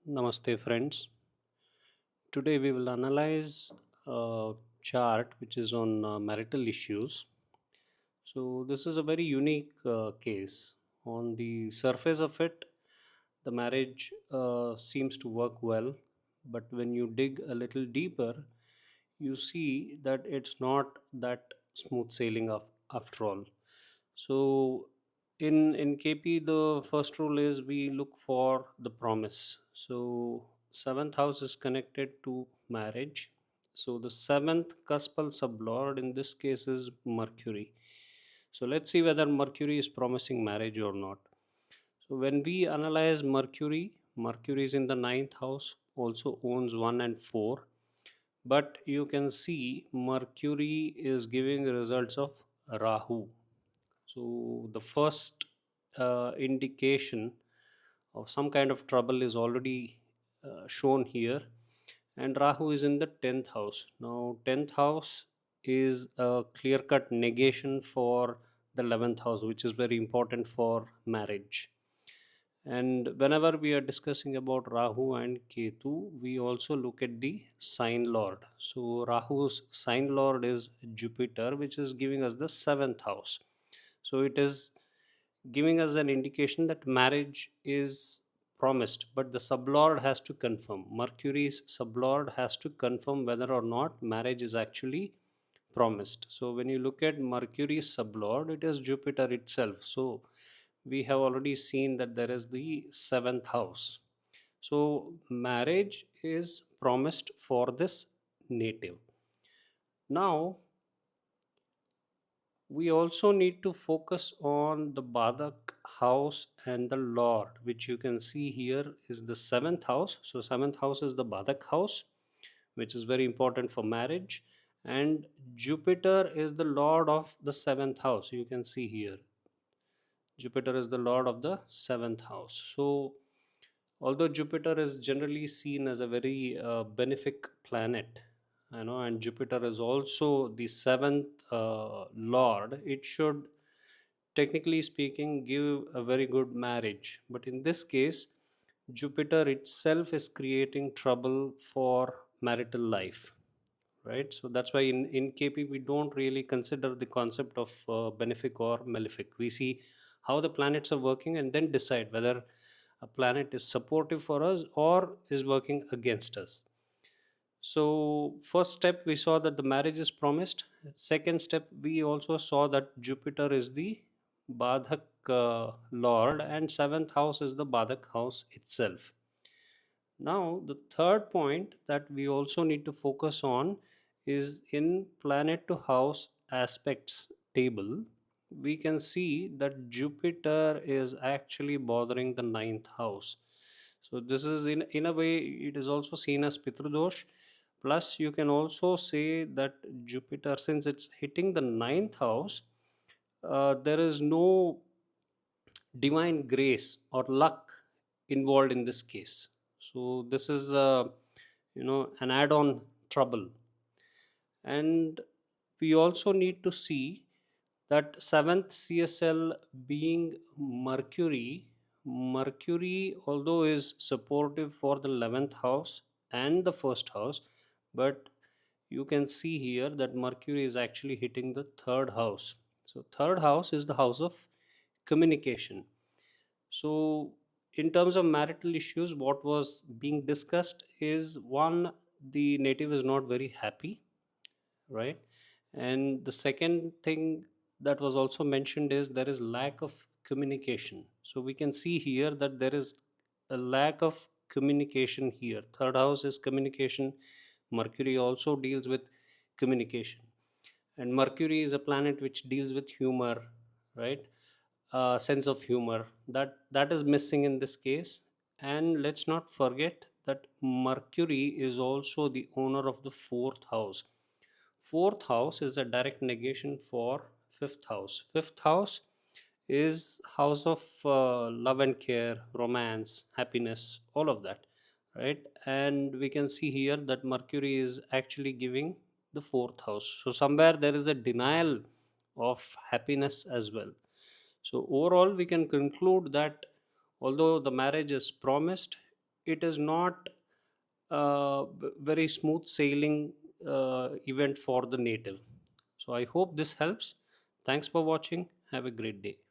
Namaste, friends. Today we will analyze a chart which is on marital issues. So, this is a very unique case. On the surface of it, the marriage seems to work well, but when you dig a little deeper, you see that it's not that smooth sailing after all. So in KP, the first rule is we look for the promise. So seventh house is connected to marriage. So the seventh cuspal sublord in this case is Mercury. So let's see whether Mercury is promising marriage or not. So when we analyze Mercury, Mercury is in the ninth house, also owns 1 and 4. But you can see Mercury is giving results of Rahu. So the first indication of some kind of trouble is already shown here, and Rahu is in the 10th house. Now, 10th house is a clear cut negation for the 11th house, which is very important for marriage. And whenever we are discussing about Rahu and Ketu, we also look at the sign lord. So, Rahu's sign lord is Jupiter, which is giving us the seventh house. So, it is giving us an indication that marriage is promised, but the sublord has to confirm. Mercury's sublord has to confirm whether or not marriage is actually promised. So when you look at Mercury's sublord, it is Jupiter itself. So we have already seen that there is the seventh house. So marriage is promised for this native. Now we also need to focus on the Badak house and the Lord, which you can see here is the seventh house. So, seventh house is the Badak house, which is very important for marriage. And Jupiter is the Lord of the seventh house. You can see here, Jupiter is the Lord of the seventh house. So, although Jupiter is generally seen as a very benefic planet, and Jupiter is also the seventh lord, it should, technically speaking, give a very good marriage. But in this case, Jupiter itself is creating trouble for marital life, right? So that's why in KP we don't really consider the concept of benefic or malefic. We see how the planets are working and then decide whether a planet is supportive for us or is working against us. So first step, we saw that the marriage is promised. Second step, we also saw that Jupiter is the Badhak lord and seventh house is the Badhak house itself. Now, the third point that we also need to focus on is in planet to house aspects table. We can see that Jupiter is actually bothering the ninth house. So, this is in a way, it is also seen as Pitrudosh. Plus, you can also say that Jupiter, since it's hitting the ninth house, there is no divine grace or luck involved in this case. So this is an add-on trouble. And we also need to see that seventh CSL being Mercury although is supportive for the 11th house and the first house, but you can see here that Mercury is actually hitting the third house. So third house is the house of communication. So, in terms of marital issues, what was being discussed is one, the native is not very happy, right? And the second thing that was also mentioned is there is lack of communication. So, we can see here that there is a lack of communication here. Third house is communication. Mercury also deals with communication, and Mercury is a planet which deals with humor, right? Sense of humor, that is missing in this case. And let's not forget that Mercury is also the owner of the fourth house. Fourth house is a direct negation for fifth house. Fifth house is house of love and care, romance, happiness, all of that, right? And we can see here that Mercury is actually giving the fourth house. So somewhere there is a denial of happiness as well. So overall, we can conclude that although the marriage is promised, it is not very smooth sailing event for the native. So I hope this helps. Thanks for watching. Have a great day.